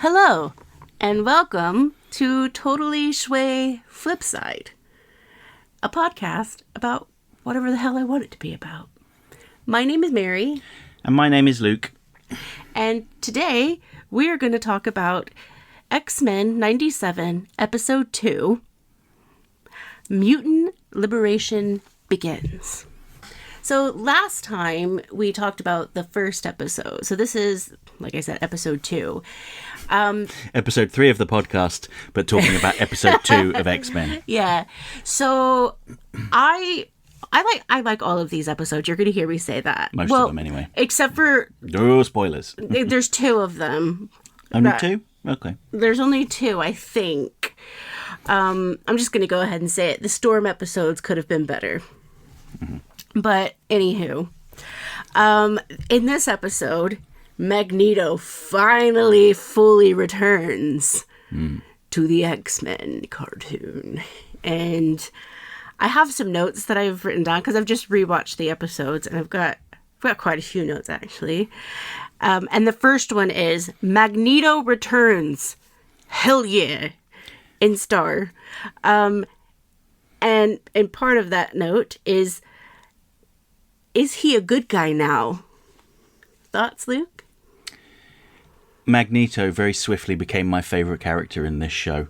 Hello, and welcome to Totally Schway Flipside, a podcast about whatever the hell I want it to be about. My name is Mary. And my name is Luke. And today we are going to talk about X-Men 97, Episode 2, Mutant Liberation Begins. So last time we talked about the first episode. So this is, like I said, Episode 2. Episode 3 of the podcast, but talking about Episode 2 of X-Men. Yeah. So I like all of these episodes. You're going to hear me say that. Most of them, anyway. Except for... No spoilers. There's two of them. Only two? Okay. There's only two, I think. I'm just going to go ahead and say it. The Storm episodes could have been better. Mm-hmm. But, anywho. In this episode, Magneto finally fully returns to the X-Men cartoon. And I have some notes that I've written down because I've just rewatched the episodes, and I've got quite a few notes, actually. And the first one is, Magneto returns. Hell yeah. In star. And part of that note is he a good guy now? Thoughts, Luke? Magneto very swiftly became my favourite character in this show.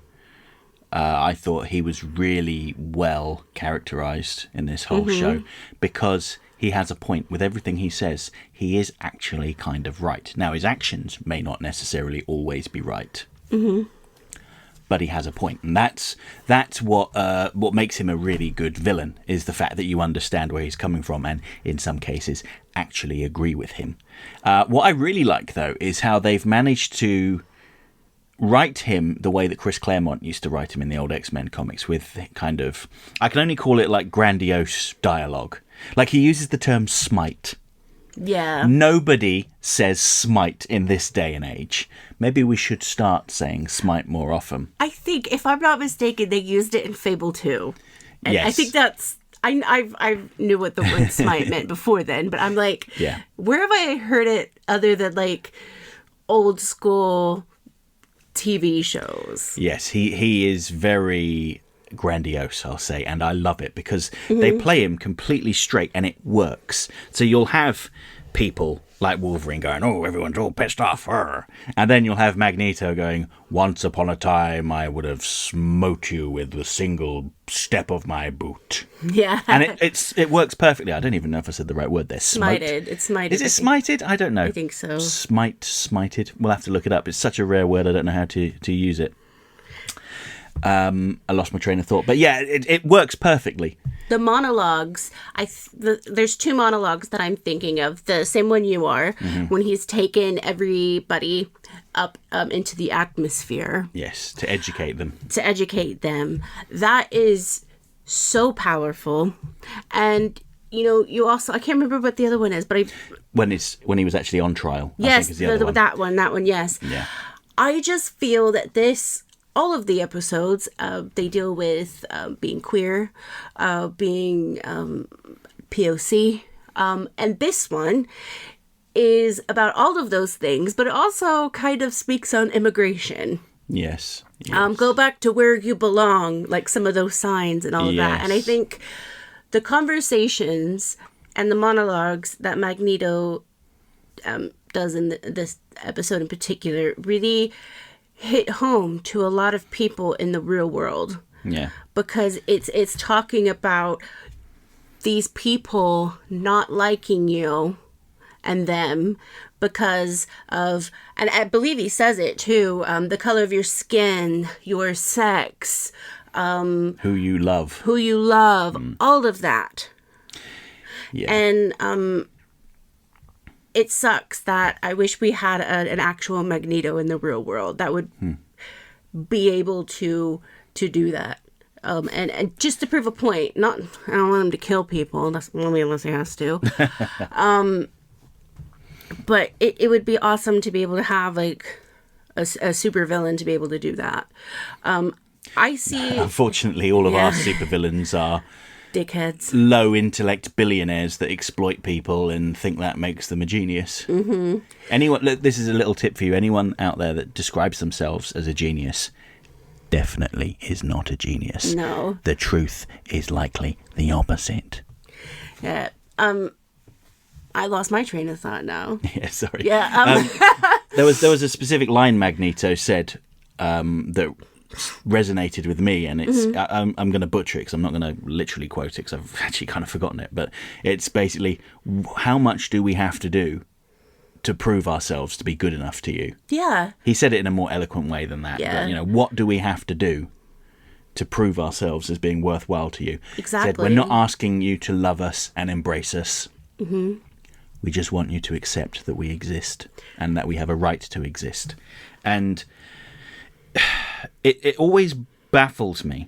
I thought he was really well characterised in this whole show because he has a point with everything he says. He is actually kind of right. Now, his actions may not necessarily always be right. Mm-hmm. But he has a point, and that's what makes him a really good villain, is the fact that you understand where he's coming from and, in some cases, actually agree with him. What I really like, though, is how they've managed to write him the way that Chris Claremont used to write him in the old X-Men comics, with kind of, I can only call it like grandiose dialogue. Like, he uses the term smite. Yeah. Nobody says smite in this day and age. Maybe we should start saying smite more often. I think, if I'm not mistaken, they used it in Fable 2. And yes. I think that's... I knew what the word smite meant before then, but I'm like, yeah. Where have I heard it other than, like, old school TV shows? Yes, he is very grandiose, I'll say, and I love it because they play him completely straight and it works. So you'll have people like Wolverine going, oh, everyone's all pissed off, and then you'll have Magneto going, once upon a time I would have smote you with the single step of my boot. Yeah. And it works perfectly. I don't even know if I said the right word there. Smited. It's smited. Is it smited? I don't know. I think so. Smited. We'll have to look it up. It's such a rare word, I don't know how to use it. I lost my train of thought, but yeah, it works perfectly. The monologues, there's two monologues that I'm thinking of. The same one you are, when he's taken everybody up into the atmosphere. Yes, to educate them. That is so powerful. And, you also, I can't remember what the other one is, but when he was actually on trial. Yes, I think is the other one. that one, yes. Yeah. I just feel that all of the episodes, they deal with being queer, being POC. And this one is about all of those things, but it also kind of speaks on immigration. Yes. Go back to where you belong, like some of those signs and all of that. And I think the conversations and the monologues that Magneto does in this episode in particular really hit home to a lot of people in the real world. Yeah. Because it's talking about these people not liking you and them because of, and I believe he says it too, the color of your skin, your sex, who you love, all of that. Yeah. And it sucks that I wish we had an actual Magneto in the real world that would be able to do that. And just to prove a point, I don't want him to kill people, unless he has to. But it would be awesome to be able to have like a supervillain to be able to do that. I see. Unfortunately, all of our supervillains are Dickheads. low intellect billionaires that exploit people and think that makes them a genius. Mm-hmm. Anyone, this is a little tip for you. Anyone out there that describes themselves as a genius definitely is not a genius. No. The truth is likely the opposite. Yeah. I lost my train of thought now. Yeah, sorry. Yeah. There was a specific line Magneto said that resonated with me, and it's I'm going to butcher it because I'm not going to literally quote it because I've actually kind of forgotten it, but it's basically, how much do we have to do to prove ourselves to be good enough to you? Yeah. He said it in a more eloquent way than that. Yeah. But, what do we have to do to prove ourselves as being worthwhile to you? Exactly. He said, we're not asking you to love us and embrace us. Mm-hmm. We just want you to accept that we exist and that we have a right to exist. And it always baffles me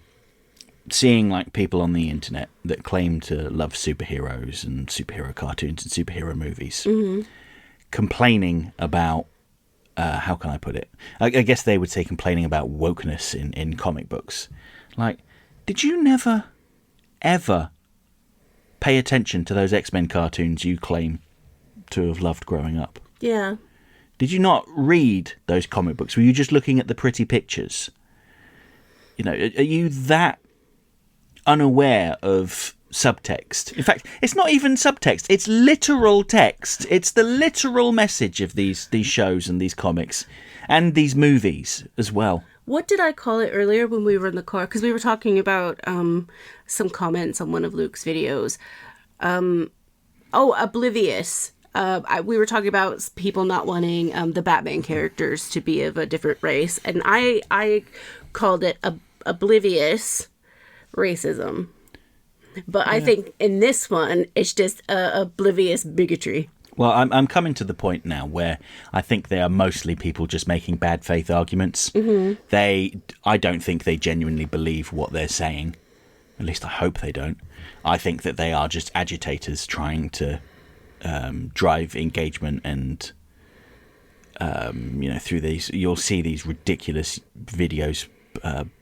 seeing like people on the internet that claim to love superheroes and superhero cartoons and superhero movies complaining about how can I put it? I guess they would say complaining about wokeness in comic books. Like, did you never, ever pay attention to those X-Men cartoons you claim to have loved growing up? Yeah. Did you not read those comic books? Were you just looking at the pretty pictures? Are you that unaware of subtext? In fact, it's not even subtext. It's literal text. It's the literal message of these shows and these comics and these movies as well. What did I call it earlier when we were in the car? Because we were talking about some comments on one of Luke's videos. Oblivious. We were talking about people not wanting the Batman characters to be of a different race. And I called it oblivious racism. But I think in this one, it's just oblivious bigotry. Well, I'm coming to the point now where I think they are mostly people just making bad faith arguments. Mm-hmm. I don't think they genuinely believe what they're saying. At least I hope they don't. I think that they are just agitators trying to drive engagement and, through these, you'll see these ridiculous videos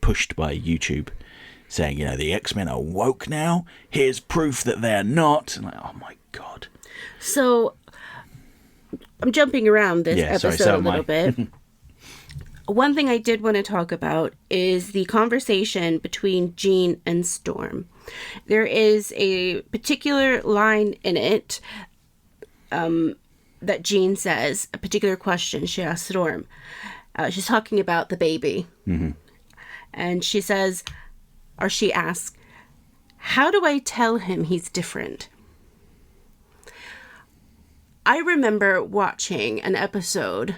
pushed by YouTube saying, the X-Men are woke now. Here's proof that they're not. And oh my God. So I'm jumping around this episode a little bit. One thing I did want to talk about is the conversation between Jean and Storm. There is a particular line in it that Jean says, a particular question she asks Storm. She's talking about the baby. Mm-hmm. And she says, or she asks, how do I tell him he's different? I remember watching an episode.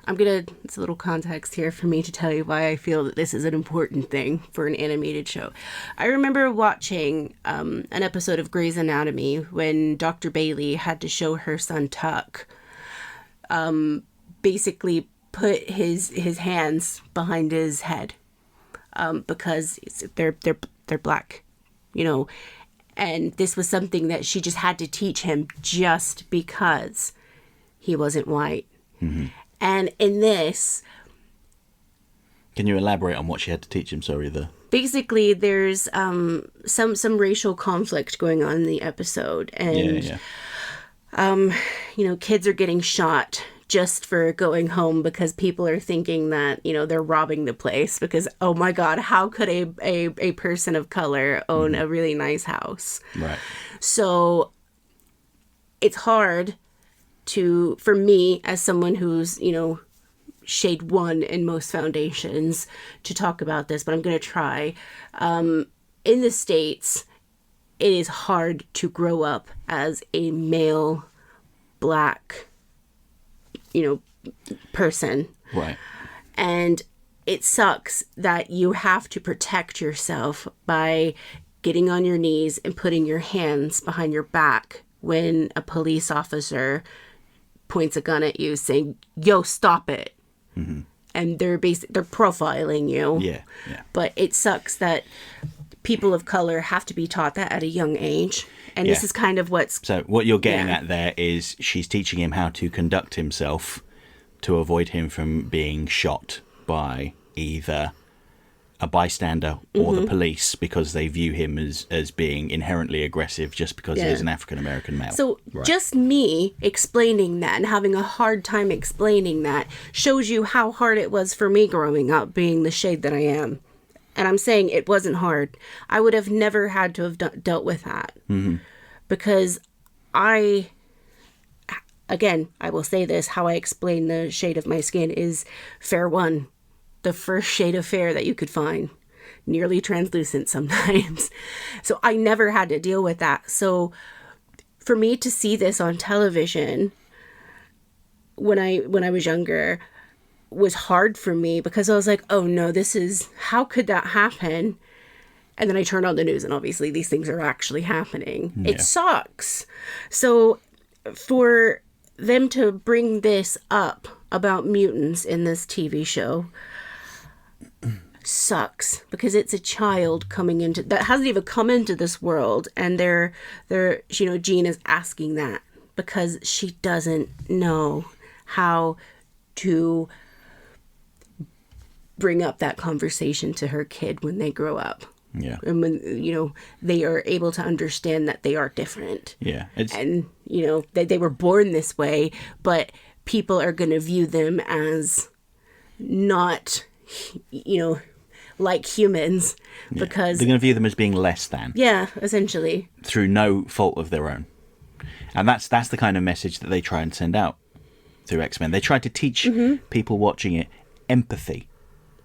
It's a little context here for me to tell you why I feel that this is an important thing for an animated show. I remember watching an episode of Grey's Anatomy when Dr. Bailey had to show her son Tuck basically put his hands behind his head because they're black, and this was something that she just had to teach him just because he wasn't white. Mm-hmm. And in this... Can you elaborate on what she had to teach him? Sorry, basically, there's some racial conflict going on in the episode. And, kids are getting shot just for going home because people are thinking that, they're robbing the place. Because, oh my God, how could a person of color own a really nice house? Right. So it's hard for me as someone who's, shade 1 in most foundations to talk about this, but I'm going to try. In the States, it is hard to grow up as a male black, person. Right. And it sucks that you have to protect yourself by getting on your knees and putting your hands behind your back when a police officer points a gun at you saying, yo, stop it. Mm-hmm. And they're profiling you. Yeah. But it sucks that people of color have to be taught that at a young age. And this is kind of So what you're getting at there is she's teaching him how to conduct himself to avoid him from being shot by either a bystander or the police because they view him as being inherently aggressive just because he is an African-American male. So just me explaining that and having a hard time explaining that shows you how hard it was for me growing up being the shade that I am. And I'm saying it wasn't hard. I would have never had to have dealt with that. Because again, I will say this, how I explain the shade of my skin is fair one. The first shade of fair that you could find. Nearly translucent sometimes. So I never had to deal with that. So for me to see this on television when I was younger was hard for me because I was like, oh no, how could that happen? And then I turned on the news and obviously these things are actually happening. Yeah. It sucks. So for them to bring this up about mutants in this TV show sucks because it's a child coming into that hasn't even come into this world, and they're Jean is asking that because she doesn't know how to bring up that conversation to her kid when they grow up. Yeah. And when they are able to understand that they are different. Yeah. And they were born this way, but people are going to view them as not like humans because they're going to view them as being less than. Yeah, essentially. Through no fault of their own. And that's the kind of message that they try and send out through X-Men. They try to teach people watching it empathy.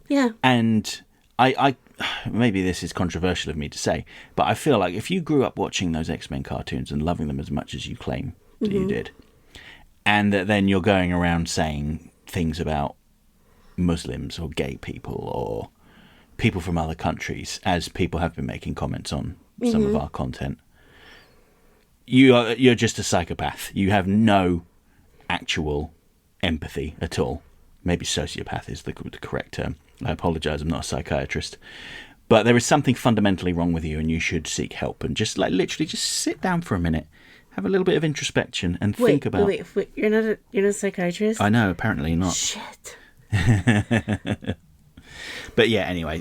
Yeah. And I maybe this is controversial of me to say, but I feel like if you grew up watching those X-Men cartoons and loving them as much as you claim that you did, and that then you're going around saying things about Muslims or gay people or people from other countries, as people have been making comments on some of our content, you're just a psychopath. You have no actual empathy at all. Maybe sociopath is the correct term. I apologise, I'm not a psychiatrist. But there is something fundamentally wrong with you and you should seek help and just literally just sit down for a minute, have a little bit of introspection and think about... Wait, you're not a psychiatrist? I know, apparently not. Shit. But yeah, anyway,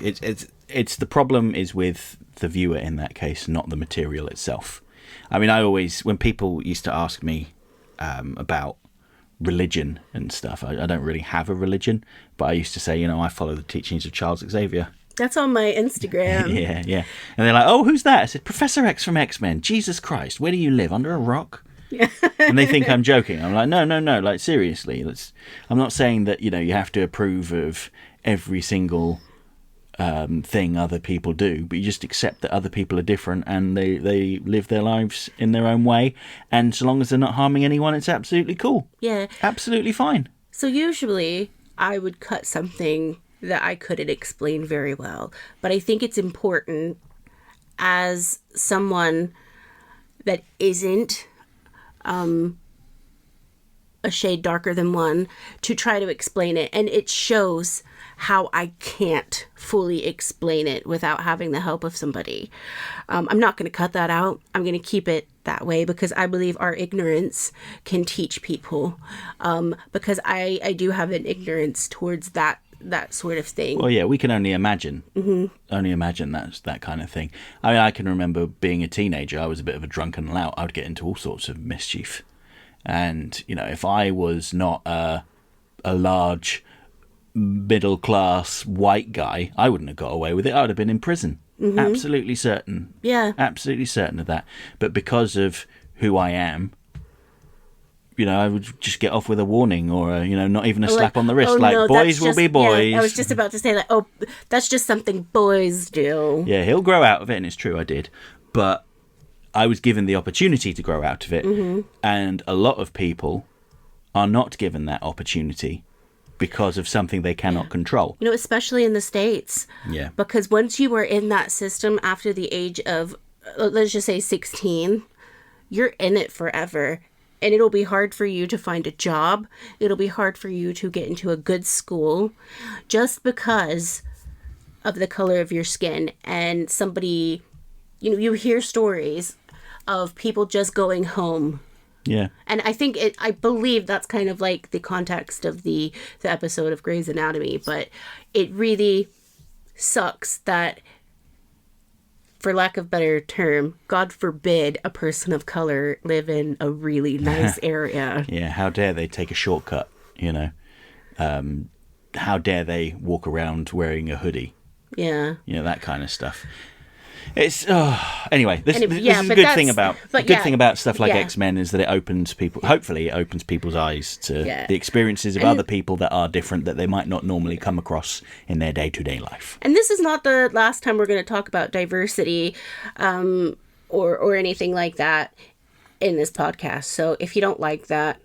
it's the problem is with the viewer in that case, not the material itself. I mean, when people used to ask me about religion and stuff, I don't really have a religion, but I used to say, I follow the teachings of Charles Xavier. That's on my Instagram. Yeah. And they're like, oh, who's that? I said, Professor X from X-Men. Jesus Christ, where do you live? Under a rock? And they think I'm joking. I'm like, no, like seriously. I'm not saying that, you have to approve of every single thing other people do, but you just accept that other people are different and they live their lives in their own way, and so long as they're not harming anyone, it's absolutely cool. Yeah, absolutely fine. So usually I would cut something that I couldn't explain very well, but I think it's important as someone that isn't a shade darker than one to try to explain it, and it shows how I can't fully explain it without having the help of somebody. I'm not going to cut that out. I'm going to keep it that way because I believe our ignorance can teach people. Because I do have an ignorance towards that sort of thing. Well, yeah, we can only imagine. Only imagine that kind of thing. I mean, I can remember being a teenager. I was a bit of a drunken lout. I would get into all sorts of mischief. And, if I was not a large middle-class white guy, I wouldn't have got away with it. I would have been in prison. Absolutely certain. Yeah. Absolutely certain of that. But because of who I am, I would just get off with a warning or, not even a slap on the wrist. Boys will be boys. Yeah, I was just about to say, that's just something boys do. Yeah, he'll grow out of it, and it's true, I did. But I was given the opportunity to grow out of it. And a lot of people are not given that opportunity because of something they cannot control. Especially in the States. Yeah. Because once you are in that system after the age of, let's just say 16, you're in it forever. And it'll be hard for you to find a job. It'll be hard for you to get into a good school just because of the color of your skin. And somebody, you hear stories of people just going home. Yeah. And I believe that's kind of like the context of the episode of Grey's Anatomy, but it really sucks that, for lack of better term, God forbid a person of color live in a really nice area. Yeah, how dare they take a shortcut, how dare they walk around wearing a hoodie? Yeah. That kind of stuff. It's anyway. This is a good thing about stuff like X-Men is that it opens people. Hopefully, it opens people's eyes to the experiences of other people that are different that they might not normally come across in their day-to-day life. And this is not the last time we're going to talk about diversity, or anything like that in this podcast. So if you don't like that,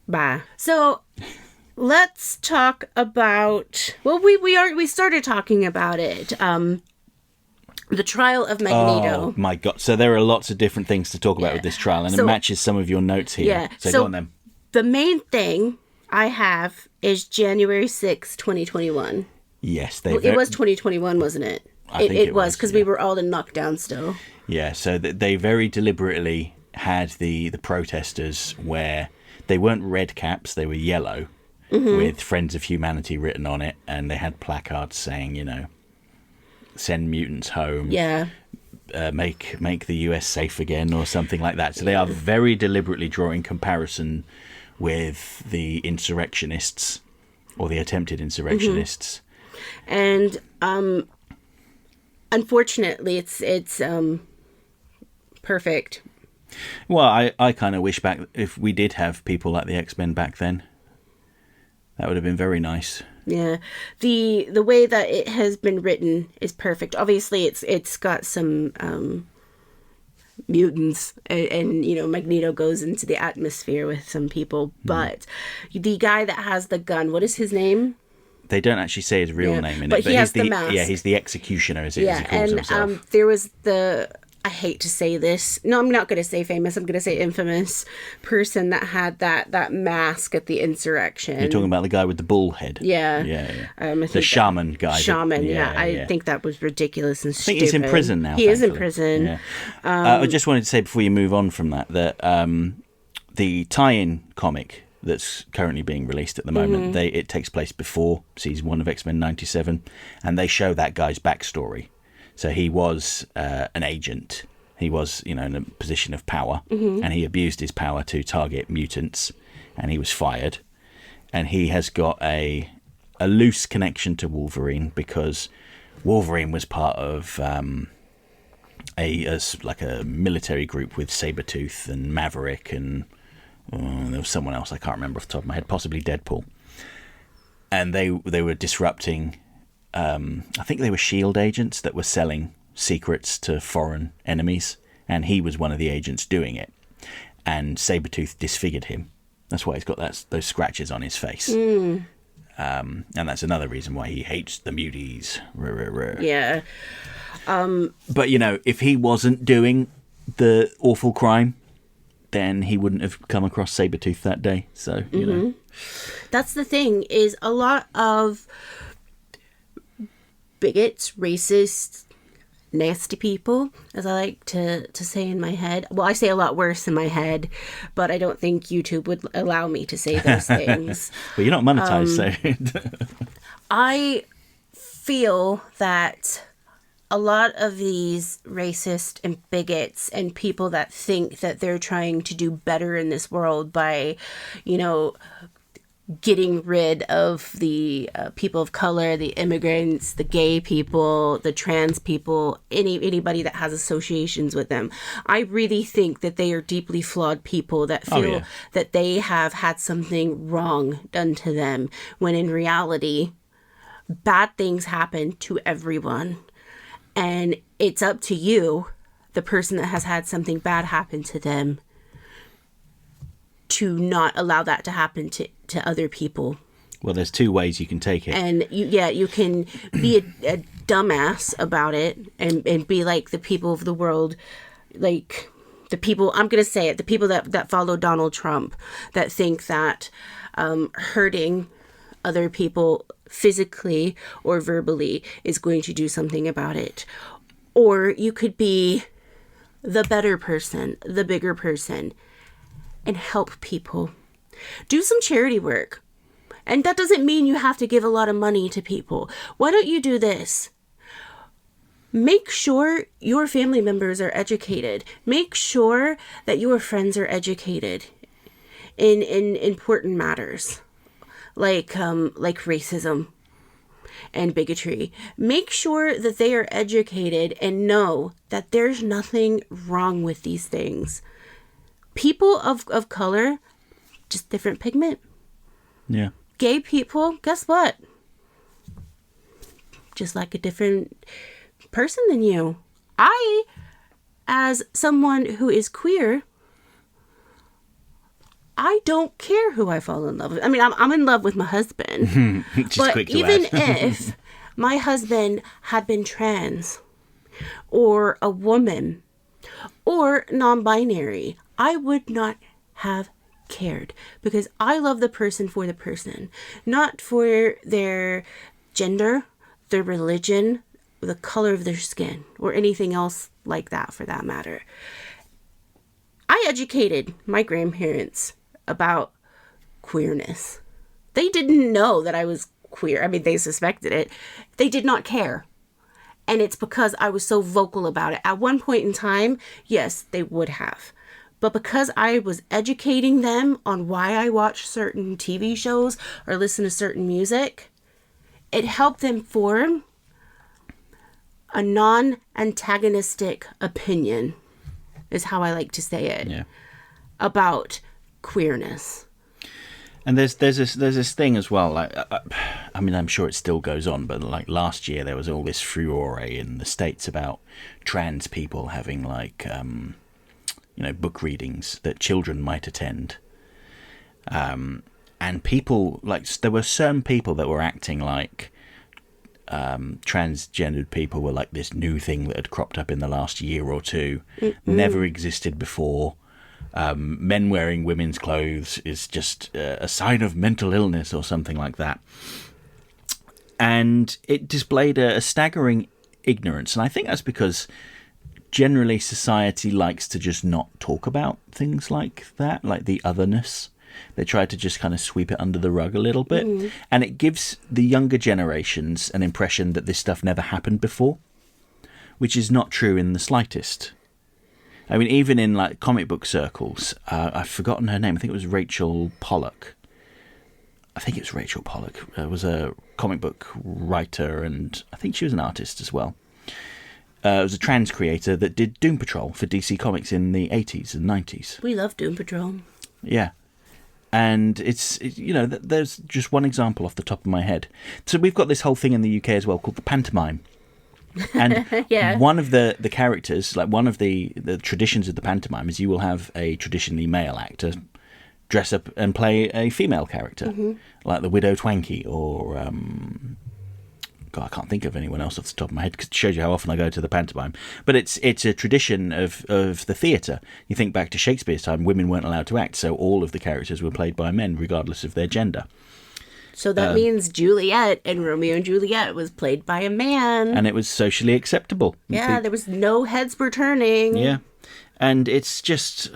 bye. So let's talk about. Well, we started talking about it. The trial of Magneto. Oh, my God. So there are lots of different things to talk about with this trial, and it matches some of your notes here. Yeah. So go on then. The main thing I have is January 6th, 2021. Yes. It was 2021, wasn't it? I think it was, because we were all in lockdown still. Yeah, so they very deliberately had the protesters where they weren't red caps, they were yellow, with Friends of Humanity written on it, and they had placards saying, send mutants home. Yeah. Make the US safe again or something like that. So they are very deliberately drawing comparison with the insurrectionists or the attempted insurrectionists. And unfortunately it's perfect. Well, I kind of wish back if we did have people like the X-Men back then. That would have been very nice. Yeah, the way that it has been written is perfect. Obviously, it's got some mutants, and Magneto goes into the atmosphere with some people. But the guy that has the gun, what is his name? They don't actually say his real name in but it, but he has he's the mask. Yeah, he's the executioner, as he calls himself. There was I hate to say this. No, I'm not going to say famous. I'm going to say infamous person that had that mask at the insurrection. You're talking about the guy with the bull head. Yeah. The shaman guy. I think that was ridiculous and stupid. I think he's in prison now. He is in prison. Yeah. I just wanted to say before you move on from that the tie-in comic that's currently being released at the moment, it takes place before season 1 of X-Men 97, and they show that guy's backstory. So he was an agent. He was, in a position of power, and he abused his power to target mutants, and he was fired. And he has got a loose connection to Wolverine because Wolverine was part of a military group with Sabretooth and Maverick, and there was someone else I can't remember off the top of my head, possibly Deadpool. And they were disrupting. I think they were S.H.I.E.L.D. agents that were selling secrets to foreign enemies, and he was one of the agents doing it. And Sabretooth disfigured him. That's why he's got those scratches on his face. And that's another reason why he hates the muties. Yeah. But, if he wasn't doing the awful crime, then he wouldn't have come across Sabretooth that day. So, That's the thing, is a lot of bigots, racists, nasty people, as I like to say in my head. Well, I say a lot worse in my head, but I don't think YouTube would allow me to say those things. Well, you're not monetized, so... I feel that a lot of these racist and bigots and people that think that they're trying to do better in this world by, getting rid of the people of color, the immigrants, the gay people, the trans people, anybody that has associations with them. I really think that they are deeply flawed people that feel that they have had something wrong done to them, when in reality, bad things happen to everyone. And it's up to you, the person that has had something bad happen to them, to not allow that to happen to other people. Well, there's two ways you can take it. And you can be a dumbass about it and be like the people of the world, like the people, I'm going to say it, the people that follow Donald Trump, that think that hurting other people physically or verbally is going to do something about it. Or you could be the better person, the bigger person, and help people. Do some charity work. And that doesn't mean you have to give a lot of money to people. Why don't you do this? Make sure your family members are educated. Make sure that your friends are educated in important matters like racism and bigotry. Make sure that they are educated and know that there's nothing wrong with these things. People of color, just different pigment. Yeah. Gay people, guess what? Just like a different person than you. I, as someone who is queer, I don't care who I fall in love with. I mean, I'm in love with my husband. But even if my husband had been trans or a woman or non-binary, I would not have cared, because I love the person for the person, not for their gender, their religion, the color of their skin, or anything else like that for that matter. I educated my grandparents about queerness. They didn't know that I was queer. I mean, they suspected it. They did not care. And it's because I was so vocal about it. At one point in time, yes, they would have. But because I was educating them on why I watch certain TV shows or listen to certain music, it helped them form a non-antagonistic opinion, is how I like to say it, about queerness. And there's this thing as well. Like, I mean, I'm sure it still goes on, but like last year there was all this furore in the States about trans people having like, book readings that children might attend. And people, like, there were certain people that were acting like transgendered people were like this new thing that had cropped up in the last year or two, never existed before. Men wearing women's clothes is just a sign of mental illness or something like that. And it displayed a staggering ignorance. And I think that's because generally society likes to just not talk about things like that, like the otherness. They try to just kind of sweep it under the rug a little bit. And it gives the younger generations an impression that this stuff never happened before, which is not true in the slightest. I mean, even in like comic book circles, I've forgotten her name. I think it was Rachel Pollock. Was a comic book writer, and I think she was an artist as well. It was a trans creator that did Doom Patrol for DC Comics in the 80s and 90s. We love Doom Patrol. Yeah. And there's just one example off the top of my head. So we've got this whole thing in the UK as well called the pantomime. And one of the characters, like one of the traditions of the pantomime is you will have a traditionally male actor dress up and play a female character, like the Widow Twankey or... God, I can't think of anyone else off the top of my head, because it shows you how often I go to the pantomime. But it's a tradition of the theatre. You think back to Shakespeare's time, women weren't allowed to act, so all of the characters were played by men, regardless of their gender. So that means Juliet and Romeo and Juliet was played by a man. And it was socially acceptable. Yeah, there was no heads were turning. Yeah. And it's just...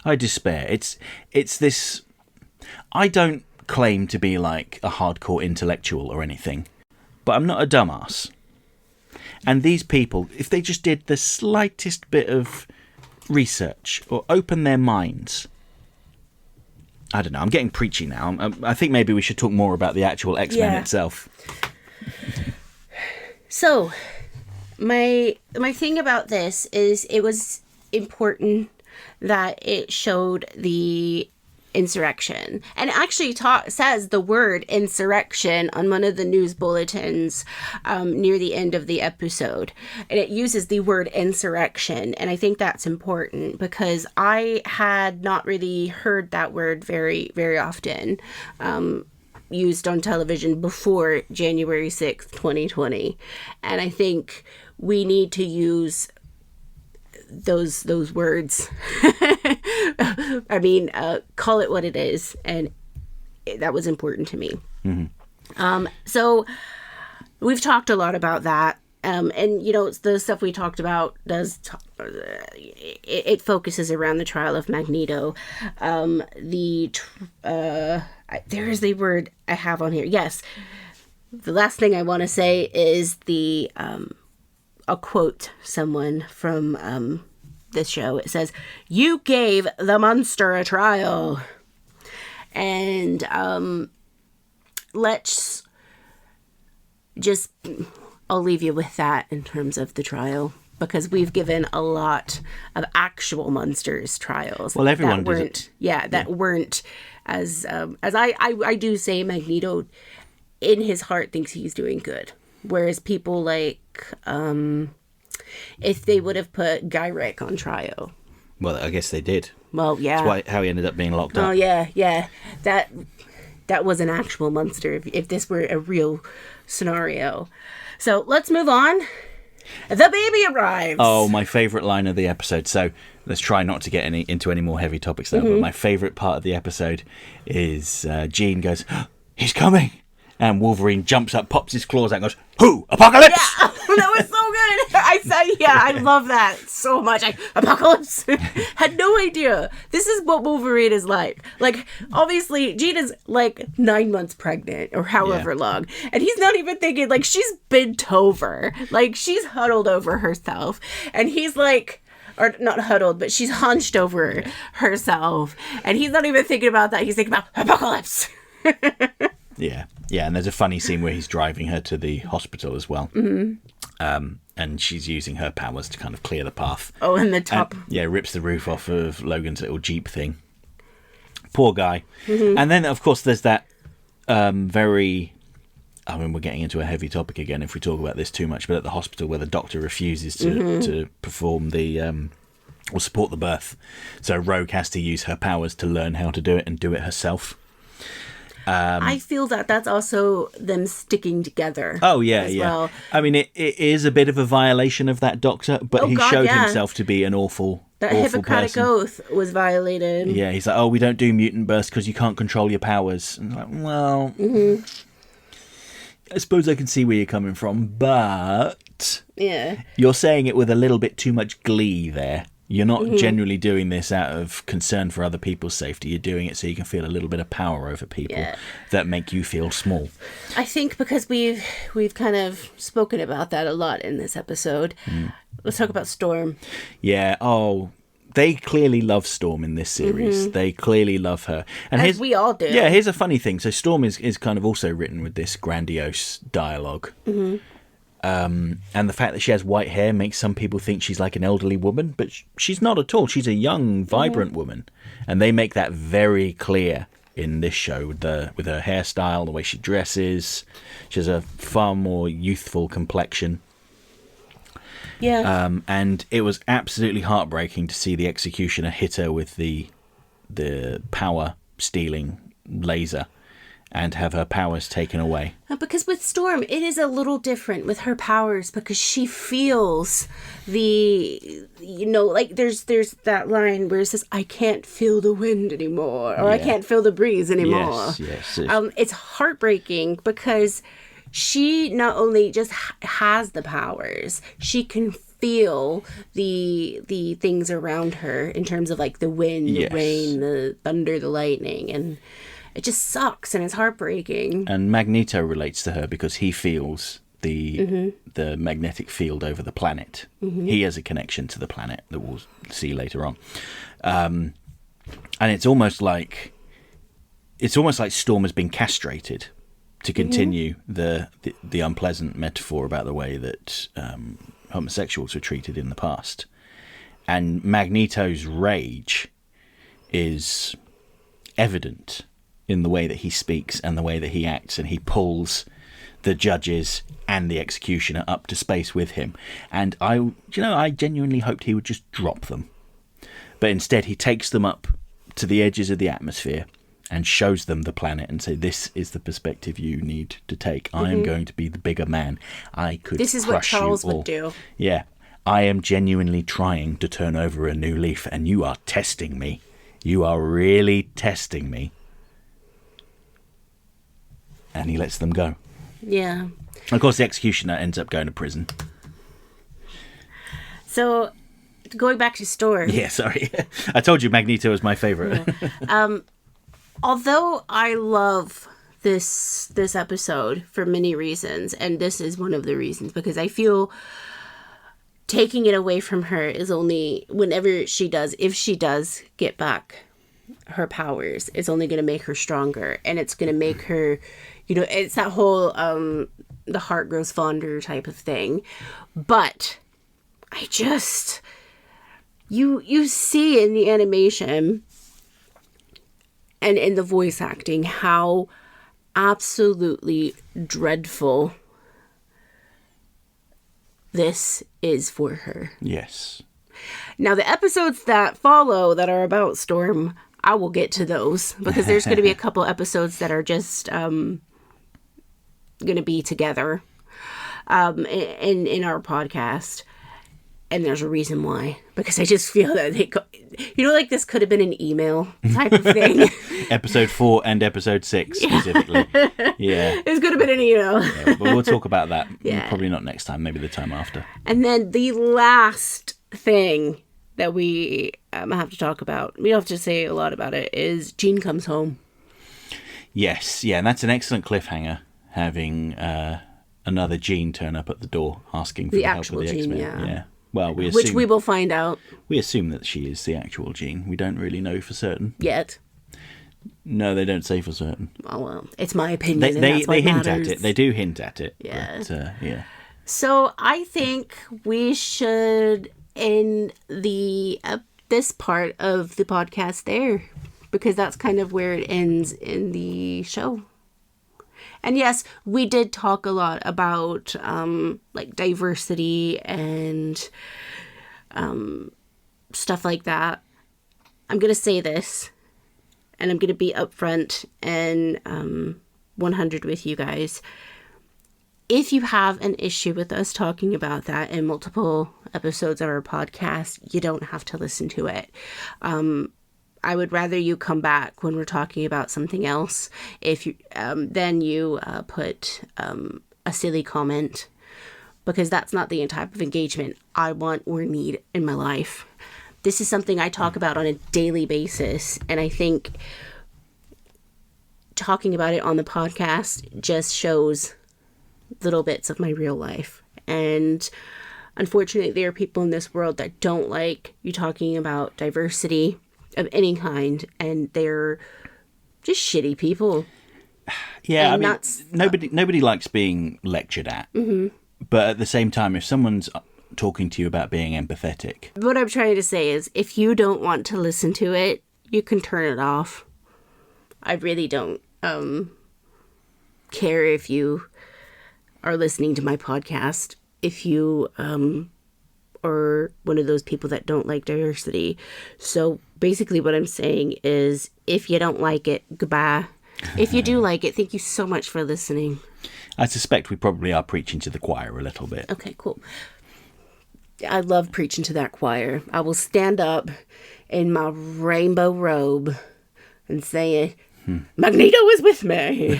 I despair. It's this... I don't claim to be like a hardcore intellectual or anything, but I'm not a dumbass. And these people, if they just did the slightest bit of research or open their minds... I don't know, I'm getting preachy now. I think maybe we should talk more about the actual X-Men itself. So, my thing about this is it was important that it showed the insurrection, and it actually says the word insurrection on one of the news bulletins near the end of the episode, and it uses the word insurrection, and I think that's important because I had not really heard that word very, very often used on television before January 6th, 2020, and I think we need to use those words. I mean, call it what it is, and that was important to me. So we've talked a lot about that, and the stuff we talked about it focuses around the trial of Magneto. I there is a word I have on here. Yes. The last thing I want to say is I'll quote someone from this show. It says, "You gave the monster a trial." And let's just, I'll leave you with that in terms of the trial, because we've given a lot of actual monsters trials. Well, everyone that weren't, that weren't as I do say Magneto in his heart thinks he's doing good. Whereas people like, if they would have put Gyrick on trial. Well, I guess they did. Well, yeah. That's how he ended up being locked up. Oh, yeah. That was an actual monster if this were a real scenario. So let's move on. The baby arrives. Oh, my favourite line of the episode. So let's try not to get into any more heavy topics now. But my favourite part of the episode is Jean goes, "Oh, he's coming." And Wolverine jumps up, pops his claws out and goes, "Who? Apocalypse?" Yeah, that was so good. I love that so much. Apocalypse. Had no idea. This is what Wolverine is like. Like, obviously, Jean is like 9 months pregnant or however long. And he's not even thinking, like, she's bent over. Like, she's huddled over herself. And he's like, or not huddled, but she's hunched over herself. And he's not even thinking about that. He's thinking about apocalypse. Yeah, and there's a funny scene where he's driving her to the hospital as well. And she's using her powers to kind of clear the path. Oh, and the top. And, rips the roof off of Logan's little Jeep thing. Poor guy. And then, of course, there's that we're getting into a heavy topic again if we talk about this too much, but at the hospital where the doctor refuses to perform or support the birth. So Rogue has to use her powers to learn how to do it and do it herself. I feel that that's also them sticking together. Oh, yeah. Well. I mean, it is a bit of a violation of that doctor, but he showed himself to be an awful That awful Hippocratic person. Oath was violated. Yeah, he's like, "Oh, we don't do mutant bursts because you can't control your powers." And I'm like, well, I suppose I can see where you're coming from, but you're saying it with a little bit too much glee there. You're not genuinely doing this out of concern for other people's safety. You're doing it so you can feel a little bit of power over people that make you feel small. I think because we've kind of spoken about that a lot in this episode. Let's talk about Storm. Yeah. Oh, they clearly love Storm in this series. They clearly love her. And as we all do. Yeah, here's a funny thing. So Storm is kind of also written with this grandiose dialogue. And the fact that she has white hair makes some people think she's like an elderly woman, but she's not at all. She's a young, vibrant woman. And they make that very clear in this show with her hairstyle, the way she dresses. She has a far more youthful complexion. Yeah. And it was absolutely heartbreaking to see the executioner hit her with the power stealing laser and have her powers taken away. Because with Storm, it is a little different with her powers because she feels like there's that line where it says, "I can't feel the wind anymore," or "I can't feel the breeze anymore." Yes. It's heartbreaking because she not only just has the powers, she can feel the things around her in terms of like the wind, the rain, the thunder, the lightning, and it just sucks and it's heartbreaking. And Magneto relates to her because he feels the magnetic field over the planet. He has a connection to the planet that we'll see later on. And it's almost like Storm has been castrated to continue the unpleasant metaphor about the way that homosexuals were treated in the past. And Magneto's rage is evident in the way that he speaks and the way that he acts, and he pulls the judges and the executioner up to space with him. And I genuinely hoped he would just drop them. But instead he takes them up to the edges of the atmosphere and shows them the planet and say, "This is the perspective you need to take. I am going to be the bigger man. I could This is what Charles would do." Yeah. "I am genuinely trying to turn over a new leaf, and you are testing me. You are really testing me." And he lets them go. Yeah. Of course, the executioner ends up going to prison. So, going back to Storm. Yeah, sorry. I told you Magneto was my favourite. although I love this episode for many reasons, and this is one of the reasons, because I feel taking it away from her is only whenever she does, if she does get back her powers, it's only going to make her stronger, and it's going to make her, you know, it's that whole the heart grows fonder type of thing. But I just, you see in the animation and in the voice acting how absolutely dreadful this is for her. Yes. Now, the episodes that follow that are about Storm, I will get to those, because there's going to be a couple episodes that are just going to be together in our podcast. And there's a reason why, because I just feel that like this could have been an email type of thing. Episode 4 and episode 6 specifically. Yeah. It could have been an email. Yeah, but we'll talk about that. Yeah. Probably not next time, maybe the time after. And then the last thing that we have to talk about, we don't have to say a lot about it, is Jean comes home. Yes, yeah, and that's an excellent cliffhanger, having another Jean turn up at the door asking for the help of the X-Men. Yeah. Well, which we will find out. We assume that she is the actual Jean. We don't really know for certain. Yet. No, they don't say for certain. Oh, well, it's my opinion. They hint at it. They do hint at it. Yeah. But, yeah. So I think we should end this part of the podcast there, because that's kind of where it ends in the show. And yes, we did talk a lot about like diversity and stuff like that. I'm going to say this, and I'm going to be upfront and 100 with you guys. If you have an issue with us talking about that in multiple episodes of our podcast, you don't have to listen to it. I would rather you come back when we're talking about something else. If you then you put a silly comment, because that's not the type of engagement I want or need in my life. This is something I talk about on a daily basis, and I think talking about it on the podcast just shows little bits of my real life. And unfortunately, there are people in this world that don't like you talking about diversity of any kind, and they're just shitty people. Yeah, and I mean, nobody likes being lectured at. Mm-hmm. But at the same time, if someone's talking to you about being empathetic, what I'm trying to say is, if you don't want to listen to it, you can turn it off. I really don't care if you are listening to my podcast. If you or one of those people that don't like diversity. So basically what I'm saying is, if you don't like it, goodbye. If you do like it, thank you so much for listening. I suspect we probably are preaching to the choir a little bit. Okay, cool. I love preaching to that choir. I will stand up in my rainbow robe and say, Magneto is with me.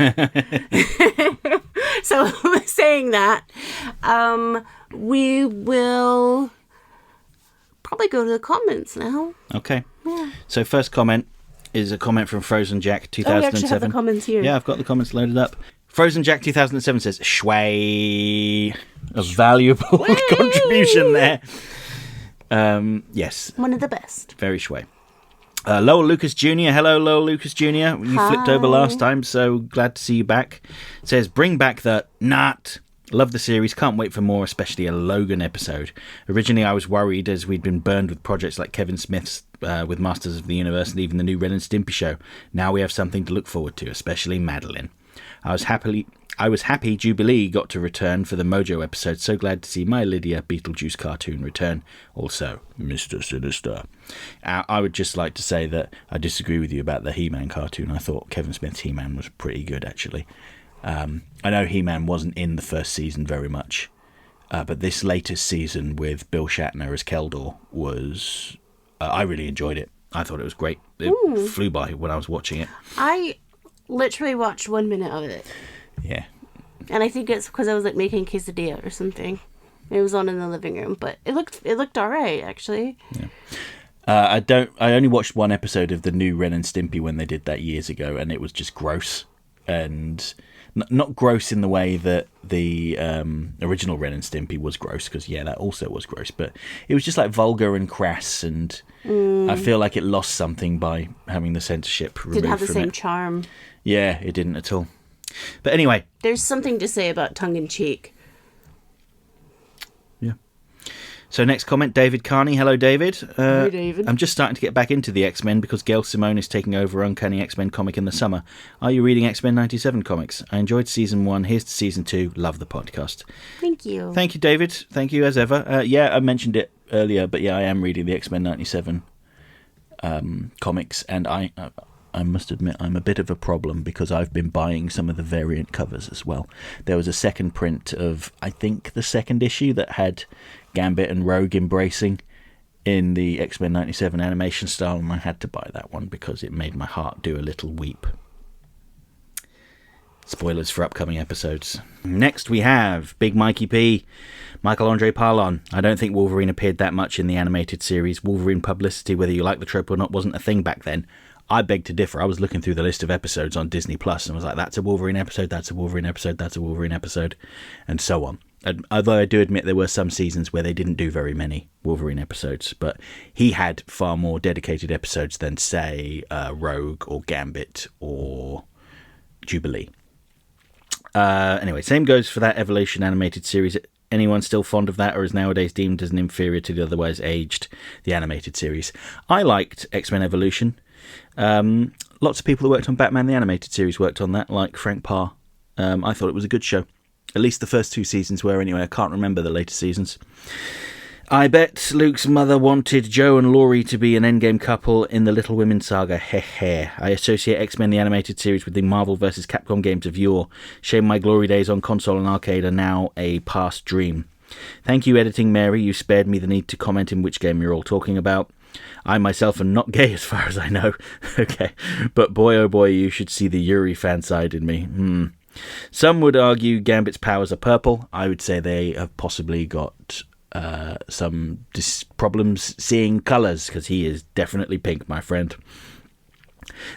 So saying that, we will probably go to the comments now. Okay. Yeah. So first comment is a comment from Frozen Jack 2007. Oh, we actually have the comments here. Yeah, I've got the comments loaded up. Frozen Jack 2007 says, Schway. A valuable contribution there. Yes. One of the best. Very Schway. Lowell Lucas Jr. Hello, Lowell Lucas Jr. You Hi. Flipped over last time, so glad to see you back. Says, bring back the not. Love the series, can't wait for more, especially a Logan episode. Originally I was worried, as we'd been burned with projects like Kevin Smith's with Masters of the Universe and even the new Ren and Stimpy show. Now we have something to look forward to, especially Madeline. I was happy Jubilee got to return for the Mojo episode. So glad to see my Lydia Beetlejuice cartoon return. Also, Mr. Sinister. I would just like to say that I disagree with you about the He-Man cartoon. I thought Kevin Smith's He-Man was pretty good, actually. I know He-Man wasn't in the first season very much, but this latest season with Bill Shatner as Keldor was... I really enjoyed it. I thought it was great. It flew by when I was watching it. I literally watched 1 minute of it. Yeah. And I think it's because I was like making quesadilla or something. It was on in the living room, but it looked all right, actually. I only watched one episode of the new Ren and Stimpy when they did that years ago, and it was just gross. And not gross in the way that the original Ren and Stimpy was gross, because that also was gross. But it was just like vulgar and crass, and I feel like it lost something by having the censorship removed. Didn't have the from same it. charm. Yeah, it didn't at all. But anyway, there's something to say about tongue in cheek. So next comment, David Carney. Hello, David. Hey, David. I'm just starting to get back into the X-Men because Gail Simone is taking over Uncanny X-Men comic in the summer. Are you reading X-Men 97 comics? I enjoyed season 1. Here's to season 2. Love the podcast. Thank you. Thank you, David. Thank you as ever. I mentioned it earlier, but I am reading the X-Men 97 comics, and I must admit I'm a bit of a problem because I've been buying some of the variant covers as well. There was a second print of, I think, the second issue that had Gambit and Rogue embracing in the X-Men 97 animation style, and I had to buy that one because it made my heart do a little weep. Spoilers for upcoming episodes. Next we have Big Mikey P. Michael Andre Parlon. I don't think Wolverine appeared that much in the animated series. Wolverine publicity, whether you like the trope or not, wasn't a thing back then. I beg to differ. I was looking through the list of episodes on Disney Plus and was like, that's a Wolverine episode, that's a Wolverine episode, that's a Wolverine episode, and so on. And although I do admit there were some seasons where they didn't do very many Wolverine episodes, but he had far more dedicated episodes than, say, Rogue or Gambit or Jubilee. Anyway, same goes for that Evolution animated series. Anyone still fond of that, or is nowadays deemed as an inferior to the otherwise aged the animated series? I liked X-Men Evolution. Lots of people who worked on Batman the animated series worked on that, like Frank Parr. I thought it was a good show. At least the first 2 seasons were, anyway. I can't remember the later seasons. I bet Luke's mother wanted Joe and Laurie to be an endgame couple in the Little Women saga. Heh. I associate X-Men the animated series with the Marvel vs. Capcom games of yore. Shame my glory days on console and arcade are now a past dream. Thank you, Editing Mary. You spared me the need to comment in which game you're all talking about. I myself am not gay as far as I know. Okay. But boy, oh boy, you should see the Yuri fan side in me. Some would argue Gambit's powers are purple. I would say they have possibly got some problems seeing colours, because he is definitely pink, my friend.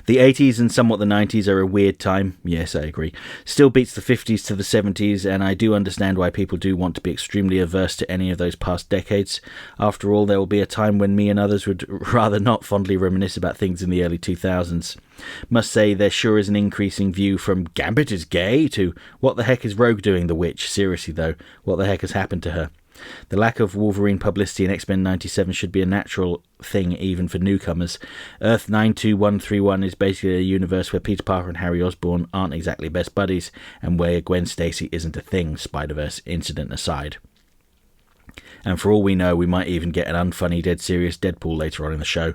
The 80s and somewhat the 90s are a weird time. Yes, I agree. Still beats the 50s to the 70s, and I do understand why people do want to be extremely averse to any of those past decades. After all, there will be a time when me and others would rather not fondly reminisce about things in the early 2000s. Must say there sure is an increasing view from Gambit is gay to what the heck is Rogue doing, the witch? Seriously though, what the heck has happened to her? The lack of Wolverine publicity in X-Men 97 should be a natural thing even for newcomers. Earth 92131 is basically a universe where Peter Parker and Harry Osborn aren't exactly best buddies, and where Gwen Stacy isn't a thing, Spider-Verse incident aside. And for all we know, we might even get an unfunny, dead serious Deadpool later on in the show.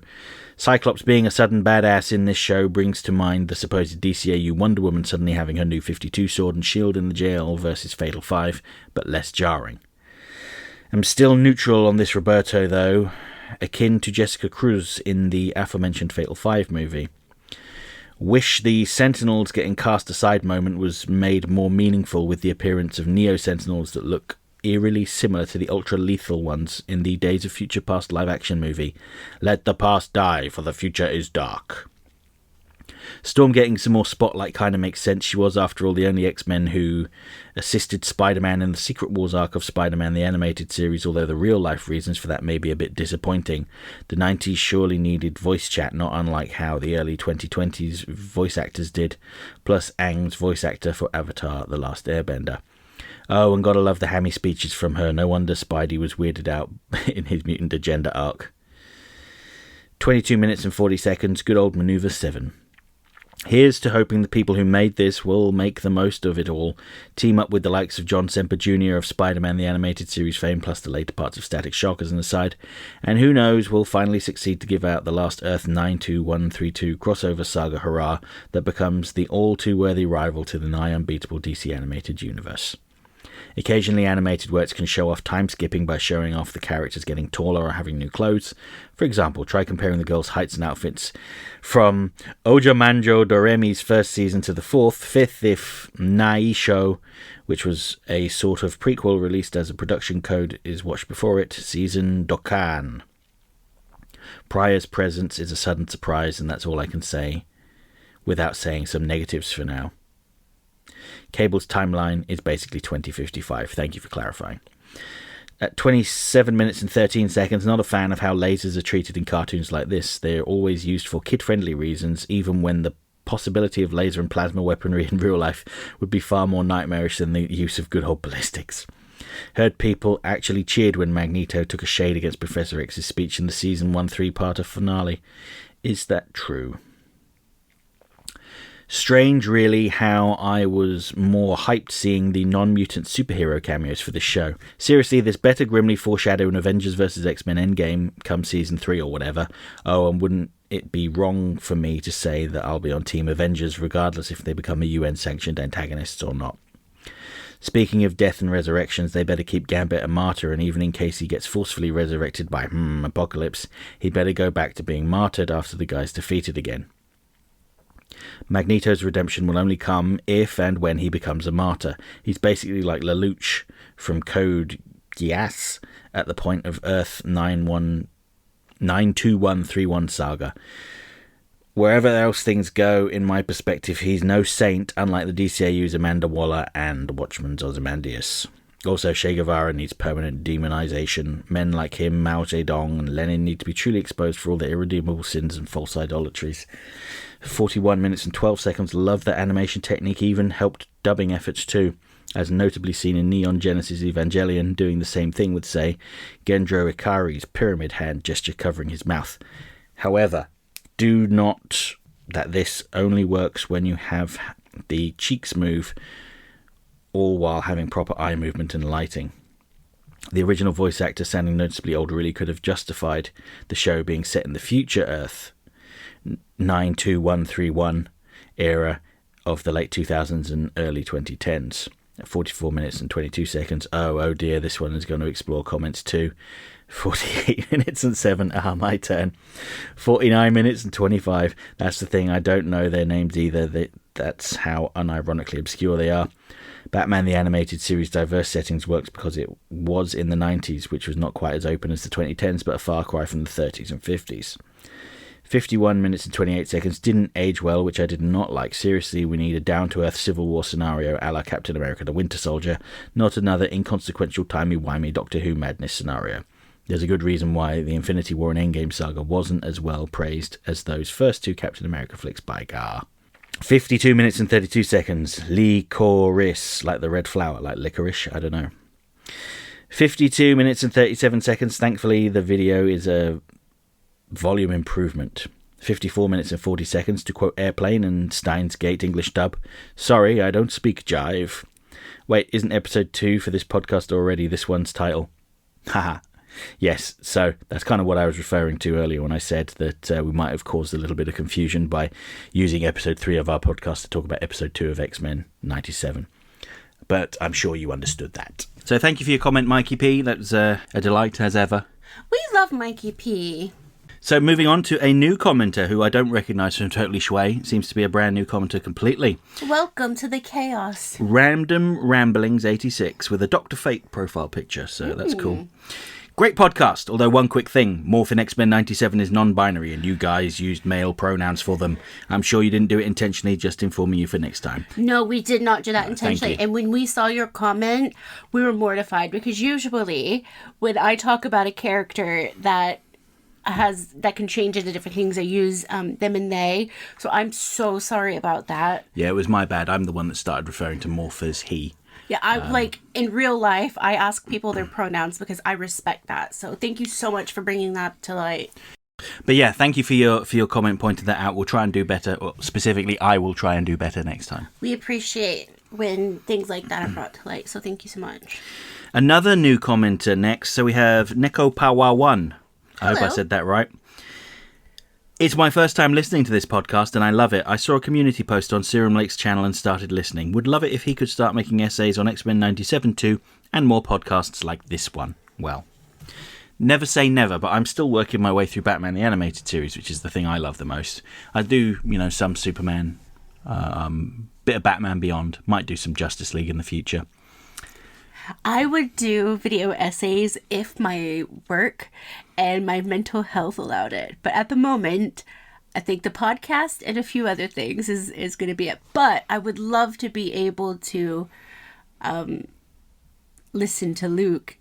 Cyclops being a sudden badass in this show brings to mind the supposed DCAU Wonder Woman suddenly having her new 52 sword and shield in the jail versus Fatal 5, but less jarring. I'm still neutral on this Roberto, though, akin to Jessica Cruz in the aforementioned Fatal 5 movie. Wish the Sentinels getting cast aside moment was made more meaningful with the appearance of Neo-Sentinels that look eerily similar to the ultra-lethal ones in the Days of Future Past live-action movie. Let the past die, for the future is dark. Storm getting some more spotlight kind of makes sense. She was, after all, the only X-Men who assisted Spider-Man in the Secret Wars arc of Spider-Man the animated series, although the real-life reasons for that may be a bit disappointing. The 90s surely needed voice chat, not unlike how the early 2020s voice actors did, plus Aang's voice actor for Avatar The Last Airbender. Oh, and gotta love the hammy speeches from her. No wonder Spidey was weirded out in his Mutant Agenda arc. 22 minutes and 40 seconds, good old Maneuver 7. Here's to hoping the people who made this will make the most of it all, team up with the likes of John Semper Jr. of Spider-Man the Animated Series fame, plus the later parts of Static Shock as an aside, and who knows, will finally succeed to give out the last Earth 92132 crossover saga hurrah that becomes the all-too-worthy rival to the nigh unbeatable DC Animated Universe. Occasionally animated works can show off time-skipping by showing off the characters getting taller or having new clothes. For example, try comparing the girls' heights and outfits from Ojomanjo Doremi's first season to the fifth if Naisho, which was a sort of prequel released as a production code is watched before it, season Dokkan. Pryor's presence is a sudden surprise, and that's all I can say without saying some negatives for now. Cable's timeline is basically 2055. Thank you for clarifying. At 27 minutes and 13 seconds, not a fan of how lasers are treated in cartoons like this. They're always used for kid-friendly reasons, even when the possibility of laser and plasma weaponry in real life would be far more nightmarish than the use of good old ballistics. Heard people actually cheered when Magneto took a shade against Professor X's speech in the Season 1 3-parter finale. Is that true? Strange, really, how I was more hyped seeing the non-mutant superhero cameos for this show. Seriously, this better grimly foreshadow an Avengers vs. X-Men Endgame come Season 3 or whatever. Oh, and wouldn't it be wrong for me to say that I'll be on Team Avengers regardless if they become a UN-sanctioned antagonists or not? Speaking of death and resurrections, they better keep Gambit a martyr, and even in case he gets forcefully resurrected by Apocalypse, he'd better go back to being martyred after the guy's defeated again. Magneto's redemption will only come if and when he becomes a martyr. He's basically like Lelouch from Code Geass at the point of Earth 92131 saga. Wherever else things go, in my perspective, he's no saint, unlike the DCAU's Amanda Waller and Watchmen's Ozymandias. Also, Che Guevara needs permanent demonization. Men like him, Mao Zedong and Lenin need to be truly exposed for all their irredeemable sins and false idolatries. 41 minutes and 12 seconds. Love that animation technique, even helped dubbing efforts too, as notably seen in Neon Genesis Evangelion, doing the same thing with, say, Gendro Ikari's pyramid hand gesture covering his mouth. However, do not that this only works when you have the cheeks move, all while having proper eye movement and lighting. The original voice actor, sounding noticeably old, really could have justified the show being set in the future Earth 92131 era of the late 2000s and early 2010s. At 44 minutes and 22 seconds. Oh dear, this one is going to explore comments too. 48 minutes and 7. My turn. 49 minutes and 25. That's the thing, I don't know their names either. That's how unironically obscure they are. Batman the Animated Series' diverse settings works because it was in the 90s, which was not quite as open as the 2010s, but a far cry from the 30s and 50s. 51 minutes and 28 seconds didn't age well, which I did not like. Seriously, we need a down-to-earth Civil War scenario a la Captain America the Winter Soldier, not another inconsequential timey-wimey Doctor Who madness scenario. There's a good reason why the Infinity War and Endgame saga wasn't as well praised as those first two Captain America flicks by Gar. 52 minutes and 32 seconds. Licorice, like the red flower, like licorice, I don't know. 52 minutes and 37 seconds. Thankfully, the video is a volume improvement. 54 minutes and 40 seconds, to quote Airplane and Steins Gate English dub. Sorry, I don't speak jive. Wait, isn't episode 2 for this podcast already this one's title? Haha. Yes, so that's kind of what I was referring to earlier when I said that we might have caused a little bit of confusion by using episode 3 of our podcast to talk about episode 2 of X-Men 97. But I'm sure you understood that. So thank you for your comment, Mikey P. That was a delight as ever. We love Mikey P. So moving on to a new commenter who I don't recognise from Totally Schway. Seems to be a brand new commenter completely. Welcome to the chaos. Random Ramblings 86 with a Dr. Fate profile picture, so that's cool. Great podcast, although one quick thing. Morphin X-Men 97 is non-binary and you guys used male pronouns for them. I'm sure you didn't do it intentionally, just informing you for next time. No, we did not do that intentionally. And when we saw your comment, we were mortified because usually when I talk about a character that can change into different things, I use them and they. So I'm so sorry about that. Yeah, it was my bad. I'm the one that started referring to Morph as he. Yeah, I in real life, I ask people their pronouns because I respect that. So thank you so much for bringing that to light. But yeah, thank you for your comment pointing that out. We'll try and do better. Or specifically, I will try and do better next time. We appreciate when things like that are brought to light. So thank you so much. Another new commenter next. So we have Neko Power 1. I hope I said that right. It's my first time listening to this podcast and I love it. I saw a community post on Serum Lake's channel and started listening. Would love it if he could start making essays on X-Men 97 too, and more podcasts like this one. Well, never say never, but I'm still working my way through Batman the Animated Series, which is the thing I love the most. I do, some Superman, bit of Batman Beyond, might do some Justice League in the future. I would do video essays if my work and my mental health allowed it. But at the moment, I think the podcast and a few other things is going to be it. But I would love to be able to listen to Luke,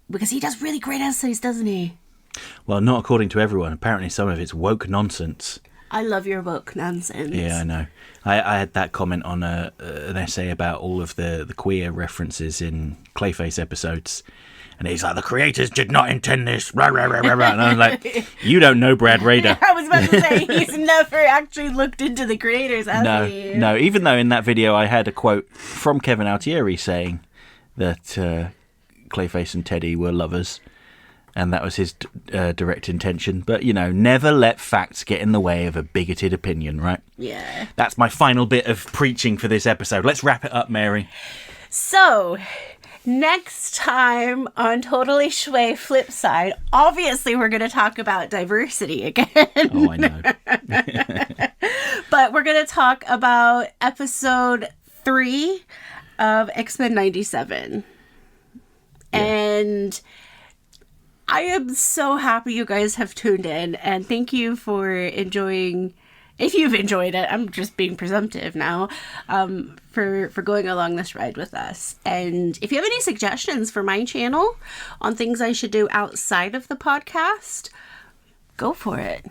because he does really great essays, doesn't he? Well, not according to everyone. Apparently some of it's woke nonsense. I love your woke nonsense. Yeah, I know. I had that comment on an essay about all of the queer references in Clayface episodes. And he's like, the creators did not intend this. Rah, rah, rah, rah, rah. And I'm like, you don't know Brad Rader. I was about to say, he's never actually looked into the creators, has he? No, even though in that video I had a quote from Kevin Altieri saying that Clayface and Teddy were lovers. And that was his direct intention. But, you know, never let facts get in the way of a bigoted opinion, right? Yeah. That's my final bit of preaching for this episode. Let's wrap it up, Mary. So, next time on Totally Schway Flipside, obviously we're going to talk about diversity again. Oh, I know. But we're going to talk about episode 3 of X-Men 97. Yeah. And I am so happy you guys have tuned in, and thank you for enjoying, if you've enjoyed it, I'm just being presumptive now, for going along this ride with us. And if you have any suggestions for my channel on things I should do outside of the podcast, go for it.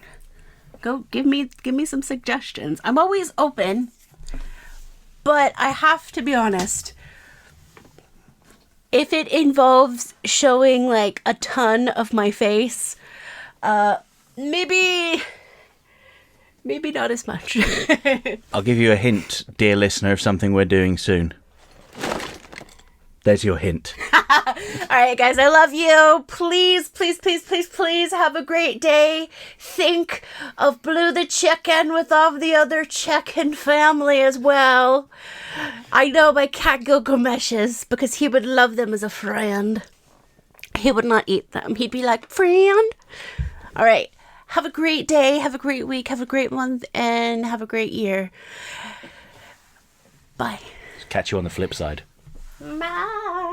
Go give me some suggestions. I'm always open, but I have to be honest. If it involves showing like a ton of my face, maybe not as much. I'll give you a hint, dear listener, of something we're doing soon. There's your hint. All right, guys, I love you. Please, please, please, please, please have a great day. Think of Blue the chicken with all the other chicken family as well. I know my cat Gilgameshes, because he would love them as a friend. He would not eat them. He'd be like, friend. All right. Have a great day. Have a great week. Have a great month. And have a great year. Bye. Catch you on the flip side. Bye.